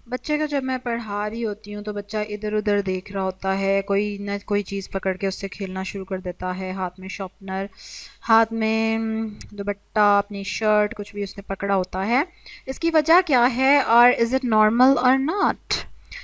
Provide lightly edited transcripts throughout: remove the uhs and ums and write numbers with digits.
बच्चे को जब मैं पढ़ा रही होती हूँ तो बच्चा इधर उधर देख रहा होता है, कोई ना कोई चीज़ पकड़ के उससे खेलना शुरू कर देता है। हाथ में शॉर्पनर, हाथ में दुपट्टा, अपनी शर्ट, कुछ भी उसने पकड़ा होता है। इसकी वजह क्या है और इज़ इट नॉर्मल और नॉट?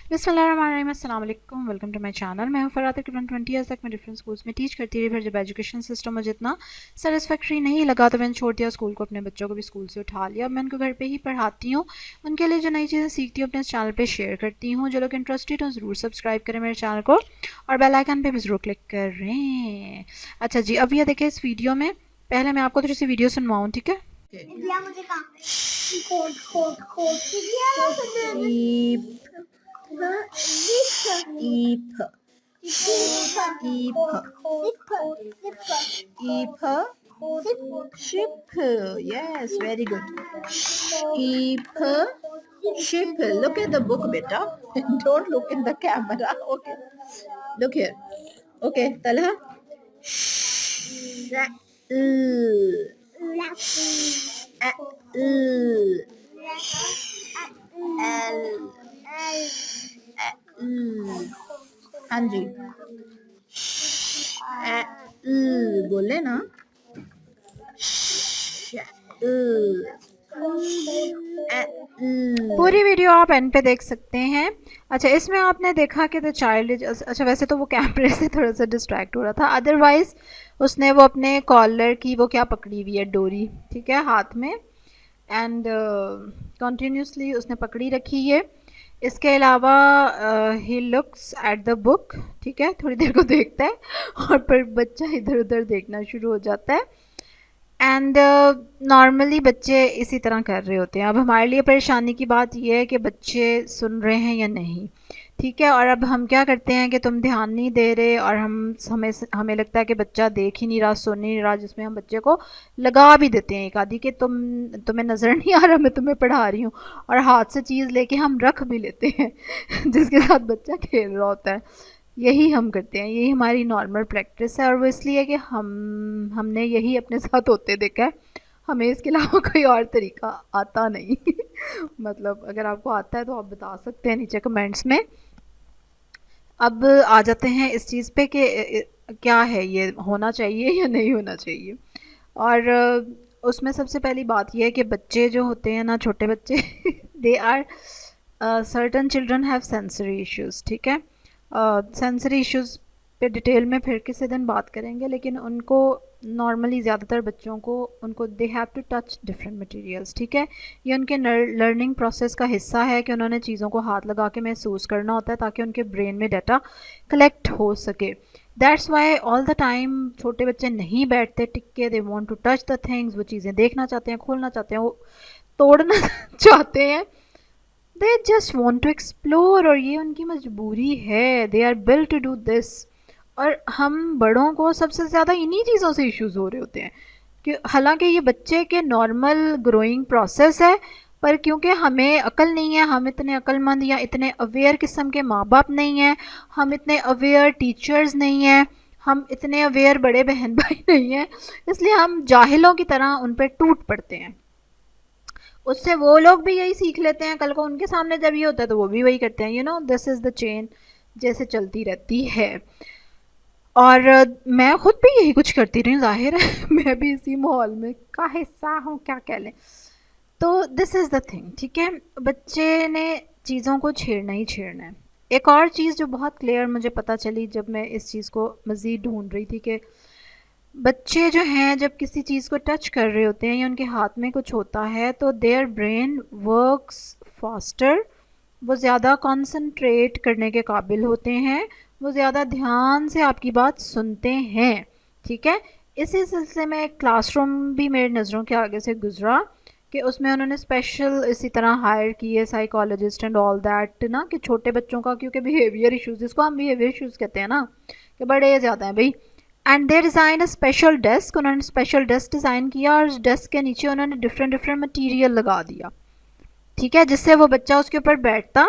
बिस्मिल्लाहिर्रहमानिर्रहीम, अस्सलाम वालेकुम, वेलकम टू माय चैनल। मैं हूँ फ़रात। तकरीबन 20 ईयर्स तक मैं डिफरेंट स्कूल्स में टीच करती रही। फिर जब एजुकेशन सिस्टम मुझे इतना सेटिस्फैक्ट्री नहीं लगा तो मैंने छोड़ दिया स्कूल को, अपने बच्चों को भी स्कूल से उठा लिया। अब मैं उनको घर पे ही पढ़ाती हूँ। उनके लिए जो नई चीज़ें सीखती हूँ अपने इस चैनल पे शेयर करती हूँ। जो लोग इंटरेस्टेड हो ज़रूर सब्सक्राइब करें मेरे चैनल को और बेल आइकन पे भी ज़रूर क्लिक करें। अच्छा जी, अब ये देखें इस वीडियो में, पहले मैं आपको थोड़ी सी वीडियो सुनवाऊँ, ठीक है? दिया मुझे काम खोद खोद खोद दिया Sheep, sheep, sheep, sheep. Yes, very good. Sheep, sheep. Look at the book, beta. Don't look in the camera. Okay. Look here. Okay, Talha. हाँ जी बोले ना पूरी वीडियो आप एंड पे देख सकते हैं। अच्छा, इसमें आपने देखा कि द चाइल्ड इज, अच्छा वैसे तो वो कैमरे से थोड़ा सा डिस्ट्रैक्ट हो रहा था, अदरवाइज उसने वो अपने कॉलर की वो क्या पकड़ी हुई है, डोरी, ठीक है, हाथ में, एंड कंटिन्यूसली उसने पकड़ी रखी है। इसके अलावा he looks at the book, ठीक है, थोड़ी देर को देखता है और फिर बच्चा इधर उधर देखना शुरू हो जाता है। एंड नॉर्मली बच्चे इसी तरह कर रहे होते हैं। अब हमारे लिए परेशानी की बात यह है कि बच्चे सुन रहे हैं या नहीं, ठीक है। और अब हम क्या करते हैं कि तुम ध्यान नहीं दे रहे और हमें लगता है कि बच्चा देख ही नहीं रहा, सुन ही नहीं रहा, जिसमें हम बच्चे को लगा भी देते हैं एक आधी कि तुम्हें नज़र नहीं आ रहा मैं तुम्हें पढ़ा रही हूँ, और हाथ से चीज़ लेके हम रख भी लेते हैं जिसके साथ बच्चा खेल रहा होता है। यही हम करते हैं, यही हमारी नॉर्मल प्रैक्टिस है, और वो इसलिए कि हमने यही अपने साथ होते देखा है। हमें इसके अलावा कोई और तरीका आता नहीं मतलब अगर आपको आता है तो आप बता सकते हैं नीचे कमेंट्स में। अब आ जाते हैं इस चीज़ पे कि क्या है, ये होना चाहिए या नहीं होना चाहिए। और उसमें सबसे पहली बात यह है कि बच्चे जो होते हैं ना, छोटे बच्चे they are, certain children have sensory issues, ठीक है। सेंसरी इश्यूज़ पे डिटेल में फिर किसी दिन बात करेंगे, लेकिन उनको नॉर्मली ज़्यादातर बच्चों को उनको they have to touch different materials, ठीक है। ये उनके लर्निंग प्रोसेस का हिस्सा है कि उन्होंने चीज़ों को हाथ लगा के महसूस करना होता है ताकि उनके ब्रेन में डाटा कलेक्ट हो सके। That's why all the time छोटे बच्चे नहीं बैठते टिक के, they want to touch the things, वो चीज़ें देखना चाहते हैं, खोलना चाहते हैं, वो तोड़ना चाहते हैं, they just want to explore, और ये उनकी मजबूरी है, they are built to do this. और हम बड़ों को सबसे ज़्यादा इन्हीं चीज़ों से इश्यूज़ हो रहे होते हैं कि हालांकि ये बच्चे के नॉर्मल ग्रोइंग प्रोसेस है, पर क्योंकि हमें अकल नहीं है, हम इतने अक्लमंद या इतने अवेयर किस्म के माँ बाप नहीं हैं, हम इतने अवेयर टीचर्स नहीं हैं, हम इतने अवेयर बड़े बहन भाई नहीं हैं, इसलिए हम जाहिलों की तरह उन पर टूट पड़ते हैं। उससे वो लोग भी यही सीख लेते हैं, कल को उनके सामने जब ये होता है तो वो भी वही करते हैं। You know, this is the chain जैसे चलती रहती है। और मैं खुद भी यही कुछ करती रही, ज़ाहिर है मैं भी इसी माहौल में का हिस्सा हूँ, क्या कह लें। तो दिस इज़ द थिंग, ठीक है, बच्चे ने चीज़ों को छेड़ना ही छेड़ना है। एक और चीज़ जो बहुत क्लियर मुझे पता चली जब मैं इस चीज़ को मज़ीद ढूंढ रही थी कि बच्चे जो हैं जब किसी चीज़ को टच कर रहे होते हैं या उनके हाथ में कुछ होता है तो देयर ब्रेन वर्क्स फास्टर, वो ज़्यादा कंसंट्रेट करने के काबिल होते हैं, वो ज़्यादा ध्यान से आपकी बात सुनते हैं, ठीक है। इसी सिलसिले में एक क्लासरूम भी मेरी नज़रों के आगे से गुजरा कि उसमें उन्होंने स्पेशल इसी तरह हायर किए साइकोलॉजिस्ट एंड ऑल दैट ना, कि छोटे बच्चों का, क्योंकि बिहेवियर इश्यूज़, जिसको हम बिहेवियर इश्यूज़ कहते हैं ना, कि बड़े ज़्यादा हैं भाई। And they design a special desk, उन्होंने स्पेशल डेस्क डिज़ाइन किया और उस डेस्क के नीचे उन्होंने डिफरेंट डिफरेंट मटेरियल लगा दिया, ठीक है, जिससे वो बच्चा उसके ऊपर बैठता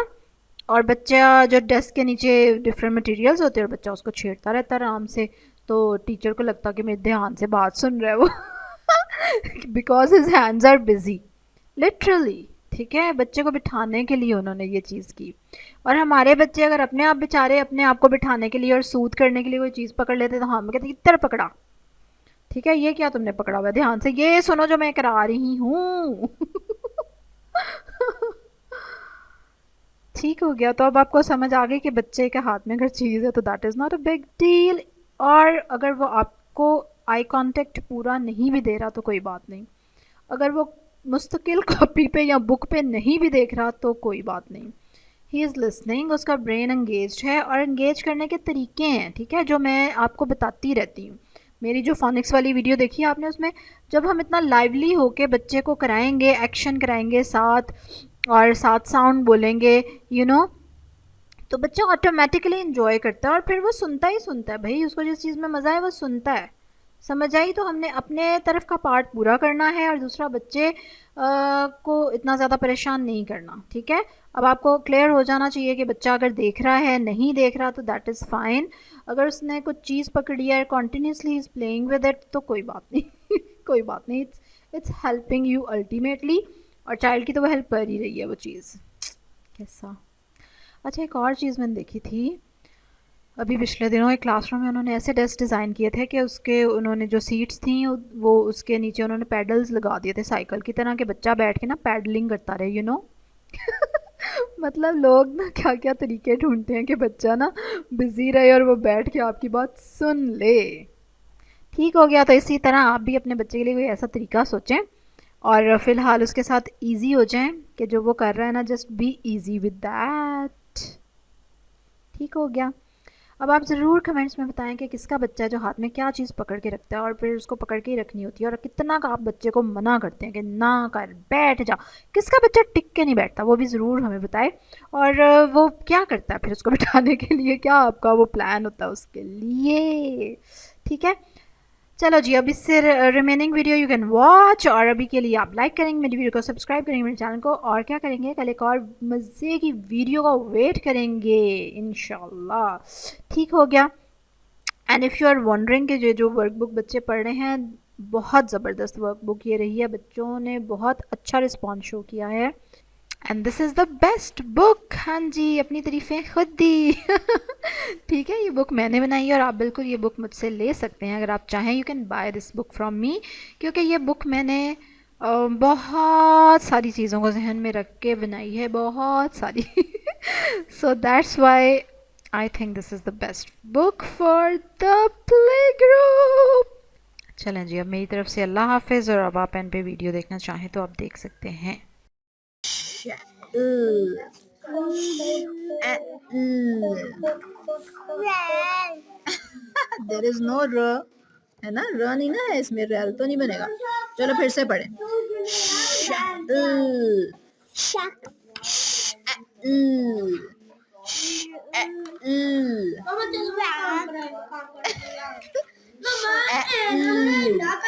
और बच्चा जो डेस्क के नीचे डिफरेंट मटेरियल्स होते हैं और बच्चा उसको छेड़ता रहता आराम से, तो टीचर को लगता कि मेरे ध्यान से बात सुन रहा है वो because his hands are busy literally, ठीक है, बच्चे को बिठाने के लिए उन्होंने ये चीज़ की। और हमारे बच्चे अगर अपने आप बेचारे अपने आप को बिठाने के लिए और सूद करने के लिए कोई चीज़ पकड़ लेते तो हम कहते इधर पकड़ा, ठीक है, ये क्या तुमने पकड़ा हुआ है, ध्यान से ये सुनो जो मैं करा रही हूँ। ठीक हो गया। तो अब आपको समझ आ गई कि बच्चे के हाथ में अगर चीज़ है तो that is not a big deal. और अगर वो आपको आई कांटेक्ट पूरा नहीं भी दे रहा तो कोई बात नहीं, अगर वो मुस्तकिल कॉपी पे या बुक पे नहीं भी देख रहा तो कोई बात नहीं, ही इज़ लिसनिंग, उसका ब्रेन एंगेज है। और एंगेज करने के तरीके हैं, ठीक है, जो मैं आपको बताती रहती हूँ। मेरी जो फोनिक्स वाली वीडियो देखी है आपने, उसमें जब हम इतना लाइवली होके बच्चे को कराएंगे, एक्शन कराएंगे साथ और साथ साउंड बोलेंगे, यू नो, तो बच्चा ऑटोमेटिकली इन्जॉय करता है और फिर वो सुनता ही सुनता है भाई, उसको जिस चीज़ में मज़ा है वो सुनता है। समझ आई? तो हमने अपने तरफ का पार्ट पूरा करना है और दूसरा बच्चे को इतना ज़्यादा परेशान नहीं करना, ठीक है। अब आपको क्लियर हो जाना चाहिए कि बच्चा अगर देख रहा है, नहीं देख रहा तो दैट इज़ फाइन। अगर उसने कुछ चीज़ पकड़ी है, continuously is playing with it, तो कोई बात नहीं। कोई बात नहीं, इट्स हेल्पिंग यू अल्टीमेटली, और चाइल्ड की तो वो हेल्प कर ही रही है वो चीज़। कैसा? अच्छा, एक और चीज़ मैंने देखी थी अभी पिछले दिनों, एक क्लासरूम में उन्होंने ऐसे डेस्क डिज़ाइन किए थे कि उसके उन्होंने जो सीट्स थी वो उसके नीचे उन्होंने पैडल्स लगा दिए थे साइकिल की तरह, कि बच्चा बैठ के ना पैडलिंग करता रहे, यू नो। मतलब लोग ना क्या क्या तरीके ढूंढते हैं कि बच्चा ना बिज़ी रहे और वो बैठ के आपकी बात सुन ले। ठीक हो गया। तो इसी तरह आप भी अपने बच्चे के लिए कोई ऐसा तरीका सोचें और फ़िलहाल उसके साथ ईजी हो जाएं कि जो वो कर रहा है ना, just be easy with that. ठीक हो गया। अब आप ज़रूर कमेंट्स में बताएं कि किसका बच्चा है जो हाथ में क्या चीज़ पकड़ के रखता है और फिर उसको पकड़ के ही रखनी होती है, और कितना का आप बच्चे को मना करते हैं कि ना कर, बैठ जा। किसका बच्चा टिक के नहीं बैठता, वो भी ज़रूर हमें बताए। और वो क्या करता है फिर उसको बिठाने के लिए, क्या आपका वो प्लान होता है उसके लिए, ठीक है। चलो जी, अब इससे remaining video you can watch, और अभी के लिए आप लाइक करेंगे मेरी वीडियो को, सब्सक्राइब करेंगे मेरे चैनल को, और क्या करेंगे, कल एक और मज़े की वीडियो का वेट करेंगे इंशाल्लाह। ठीक हो गया। And if you are wondering कि जो वर्कबुक बच्चे पढ़ रहे हैं, बहुत ज़बरदस्त वर्कबुक ये रही है, बच्चों ने बहुत अच्छा रिस्पॉन्स शो किया है and this is the best book. हाँ जी, अपनी तारीफ़ें खुद दी। ठीक है, ये बुक मैंने बनाई है और आप बिल्कुल ये बुक मुझसे ले सकते हैं अगर आप चाहें। You can by this book from me, क्योंकि ये बुक मैंने बहुत सारी चीज़ों को जहन में रख के बनाई है, बहुत सारी। So that's why I think this is the best book for the play group. चलें जी, अब मेरी तरफ से अल्लाह हाफिज़, और अब आप एन पे वीडियो देखना चाहें तो आप देख सकते हैं। देयर इज नो र, है ना, र नहीं ना है इसमें, रैल तो नहीं बनेगा। चलो फिर से पढ़ें।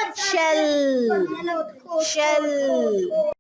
Shell, shell.